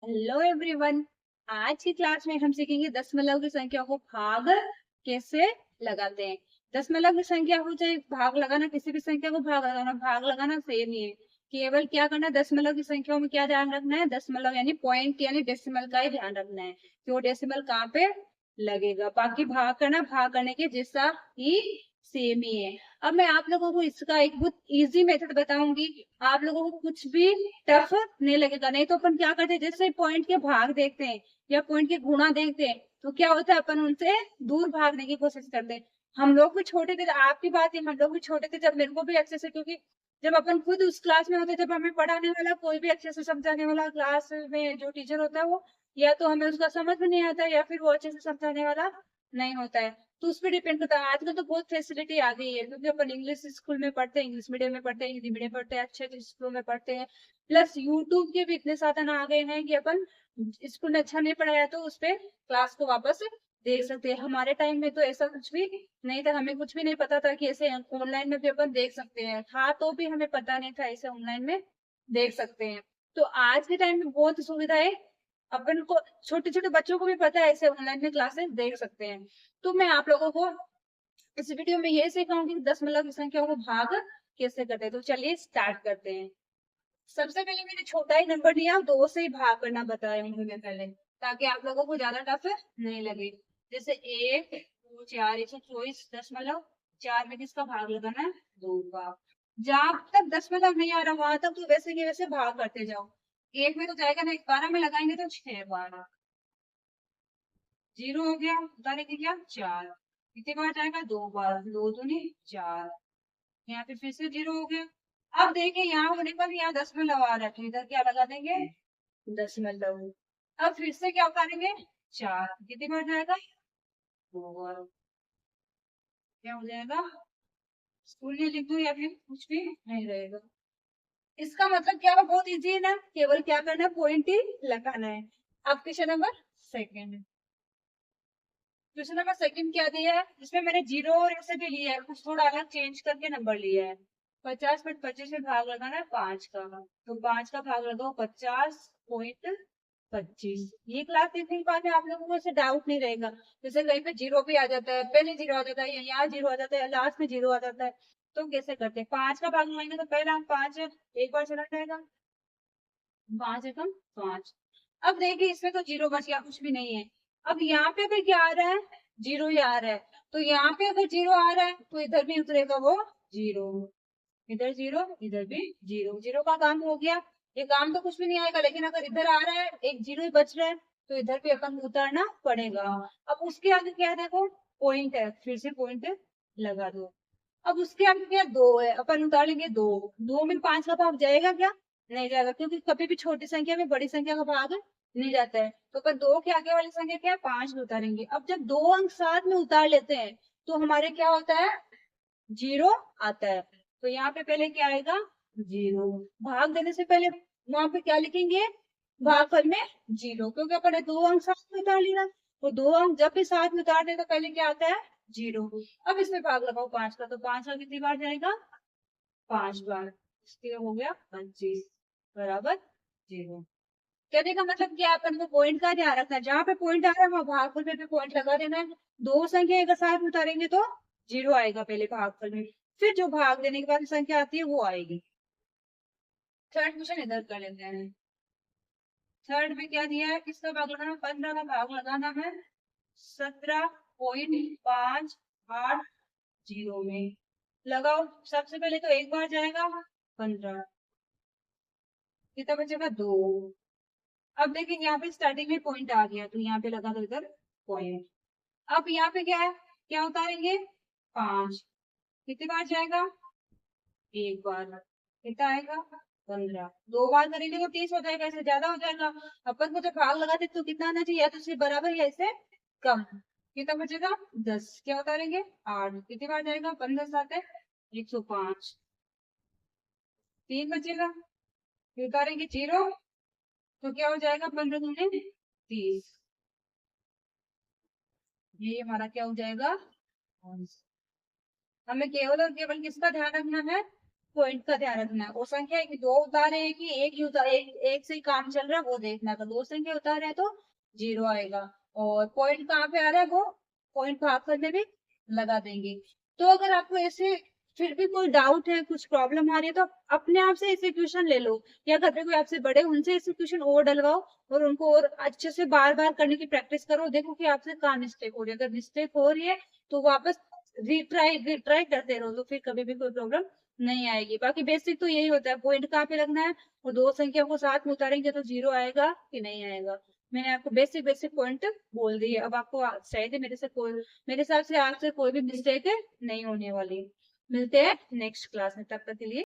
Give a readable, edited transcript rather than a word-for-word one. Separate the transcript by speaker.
Speaker 1: Hello everyone. आज की class में हम सीखेंगे दशमलव की संख्या को भाग कैसे लगाते हैं। दशमलव की संख्या हो चाहे भाग लगाना, किसी भी संख्या को भाग लगाना सेम ही है। केवल क्या करना है, दशमलव की संख्याओं में क्या ध्यान रखना है, दशमलव यानी पॉइंट यानी डेसिमल का ही ध्यान रखना है कि वो डेसिमल कहाँ पे लगेगा। बाकी भाग करना, भाग करने के जैसा ही सेम ही है। अब मैं आप लोगों को इसका एक बहुत इजी मेथड बताऊंगी। आप लोगों को कुछ भी टफ नहीं लगेगा। नहीं तो अपन क्या करते हैं, जैसे पॉइंट के भाग देखते हैं या पॉइंट के गुणा देखते हैं तो क्या होता है, अपन उनसे दूर भागने की कोशिश करते हैं। हम लोग भी छोटे थे, आपकी बात है, हम लोग भी छोटे थे जब मेरे को भी अच्छे से, क्योंकि जब अपन खुद उस क्लास में होते, जब हमें पढ़ाने वाला कोई भी अच्छे से समझाने वाला क्लास में जो टीचर होता है वो या तो हमें उसका समझ में नहीं आता या फिर वो अच्छे से समझाने वाला नहीं होता है, तो उस पर डिपेंड करता है। आजकल तो बहुत फैसिलिटी आ गई है, क्योंकि अपन इंग्लिश स्कूल में पढ़ते हैं, इंग्लिश मीडियम में पढ़ते हैं, हिंदी मीडियम पढ़ते हैं, अच्छे अच्छे स्कूलों में पढ़ते हैं। प्लस यूट्यूब के भी इतने साधन आ गए हैं कि अपन स्कूल में अच्छा नहीं पढ़ाया तो उस पे क्लास को वापस देख सकते हैं। हमारे टाइम में तो ऐसा कुछ भी नहीं था, हमें कुछ भी नहीं पता था कि ऐसे ऑनलाइन में भी अपन देख सकते हैं, था तो भी हमें पता नहीं था ऐसे ऑनलाइन में देख सकते हैं। तो आज के टाइम में बहुत सुविधा है, अपन को छोटे छोटे बच्चों को भी पता है ऐसे ऑनलाइन में क्लासेस देख सकते हैं। तो मैं आप लोगों को इस वीडियो में ये सिखाऊंगी कि दशमलव की संख्याओं को भाग कैसे करते हैं। तो चलिए स्टार्ट करते हैं। सबसे पहले मैंने छोटा ही नंबर लिया, 2 से ही भाग करना बताया हूँ मैं पहले, ताकि आप लोगों को ज्यादा टफ नहीं लगे। जैसे 1 2 4 124.4 में किसका भाग लगाना है, 2 का। जहां तक दशमलव नहीं आ रहा वहां तक तो वैसे के वैसे भाग करते जाओ। एक में तो जाएगा ना, 12 में लगाएंगे तो 6 12, 0 हो गया, उतारेंगे क्या 4, कितनी बार जाएगा, 2 बार, 2 दूनी 4, यहाँ पे फिर से 0 हो गया। अब देखिए यहाँ होने पर यहाँ दशमलव आ रहा है, तो इधर क्या लगा देंगे, दशमलव। अब फिर से क्या करेंगे, 4, कितनी बार जाएगा, 2 बार, क्या हो जाएगा, स्कूल में लिख दो या फिर कुछ भी नहीं रहेगा। इसका मतलब क्या है, बहुत इजी है ना, केवल क्या करना है, पॉइंट ही लगाना है। अब question number second, question number second क्या दिया है, इसमें मैंने 0 और ऐसे भी लिया है, कुछ थोड़ा अलग चेंज करके नंबर लिया है। 50/25 में भाग लगाना है 5 का, तो 5 का भाग लगाओ 50.25। ये क्लास देखने के बाद में आप लोगों को ऐसे डाउट नहीं रहेगा, जैसे कहीं पे 0 भी आ जाता है, पहले 0 आ जाता है या यहाँ 0 आ जाता है, लास्ट में 0 आ जाता है, तो कैसे करते हैं। 5 का भाग लगाएंगे तो पहला हम 5 एक बार चला जाएगा, 5 एकम 5। अब देखिए इसमें तो 0 बच गया, कुछ भी नहीं है। अब यहाँ पे भी क्या आ रहा है, 0 ही आ रहा है, तो यहाँ पे अगर 0 आ रहा है तो इधर भी उतरेगा वो 0, इधर 0 इधर भी 0, 0 का काम हो गया। ये काम तो कुछ भी नहीं आएगा, लेकिन अगर इधर आ रहा है, एक 0 ही बच रहा है, तो इधर भी अपन उतारना पड़ेगा। अब उसके आगे क्या है, देखो पॉइंट है, फिर से पॉइंट लगा दो। अब उसके आगे क्या, 2 है, अपन उतार लेंगे 2, 2 में 5 का भाग जाएगा क्या, नहीं जाएगा, क्योंकि कभी भी छोटी संख्या में बड़ी संख्या का भाग नहीं जाता है। तो अपन 2 के आगे वाली संख्या क्या है, 5 में उतारेंगे। अब जब 2 अंक साथ में उतार लेते हैं तो हमारे क्या होता है, 0 आता है। तो यहाँ पे पहले क्या आएगा, 0। भाग देने से पहले वहां पे क्या लिखेंगे, भागफल में 0, क्योंकि अपन ने 2 अंक साथ में उतार लिया, तो 2 अंक जब भी साथ में उतारते हैं तो पहले क्या आता है, 0। अब इसमें भाग लगाओ 5 का, तो 5 का कितनी बार जाएगा, 5 बार, इसके हो गया 25 बराबर 0। कहने का मतलब क्या है, अपन को पॉइंट का ध्यान रखना है, जहां पे पॉइंट आ रहा है वहां भागफल में भी पॉइंट लगा देना है। 2 संख्या एक साथ में उतारेंगे तो 0 आएगा पहले भागफल में, फिर जो भाग देने के बाद संख्या आती है वो आएगी। थर्ड क्वेश्चन इधर कर लेते हैं। थर्ड में क्या दिया है, किसका भाग लगाना है, 15 का भाग लगाना है 17.580 में। लगाओ, सबसे पहले तो एक बार जाएगा 15, कितना बचेगा 2। अब देखिए यहाँ पे स्टार्टिंग में पॉइंट आ गया, तो यहाँ पे लगा दो इधर पॉइंट। अब यहाँ पे क्या है, क्या उतारेंगे 5, कितनी बार जाएगा, एक बार, कितना आएगा 15, 2 बार करेंगे तो 30 हो जाएगा, इससे ज्यादा हो जाएगा। अपन को जब भाग लगाते तो कितना आना चाहिए, या तो इससे बराबर या इससे कम। कितना बचेगा 10, क्या उतारेंगे 8, कितनी बार जाएगा, 15 7 है 105, 3 बचेगा, फिर उतारेंगे 0, तो क्या हो जाएगा 15 दूनी 30, ये हमारा क्या हो जाएगा। हमें केवल और केवल किसका ध्यान रखना है, पॉइंट का ध्यान रखना है। वो संख्या है कि दो उतारे हैं कि एक ही एक से ही काम चल रहा है वो देखना है। अगर दो संख्या उतारे हैं तो जीरो आएगा। और पॉइंट कहाँ पे आ रहा है वो पॉइंट भाग करने में लगा देंगे। तो अगर आपको ऐसे फिर भी कोई डाउट है, कुछ प्रॉब्लम आ रही है, तो आप अपने आप से ऐसे क्वेश्चन ले लो, या घर पे कोई आपसे बड़े उनसे ऐसे क्वेश्चन और डलवाओ और उनको और अच्छे से बार बार करने की प्रैक्टिस करो। देखो कि आपसे कहाँ मिस्टेक हो रही है। अगर मिस्टेक हो रही है तो वापस रिट्राई करते रहो, तो फिर कभी भी कोई प्रॉब्लम नहीं आएगी। बाकी बेसिक तो यही होता है, पॉइंट कहाँ पे लगना है और दो संख्या को साथ में उतारेंगे तो जीरो आएगा कि नहीं आएगा। मैंने आपको बेसिक बेसिक पॉइंट बोल दिए। अब आपको शायद ही मेरे हिसाब से आपसे कोई भी मिस्टेक नहीं होने वाली। मिलते हैं नेक्स्ट क्लास में, तब तक के लिए।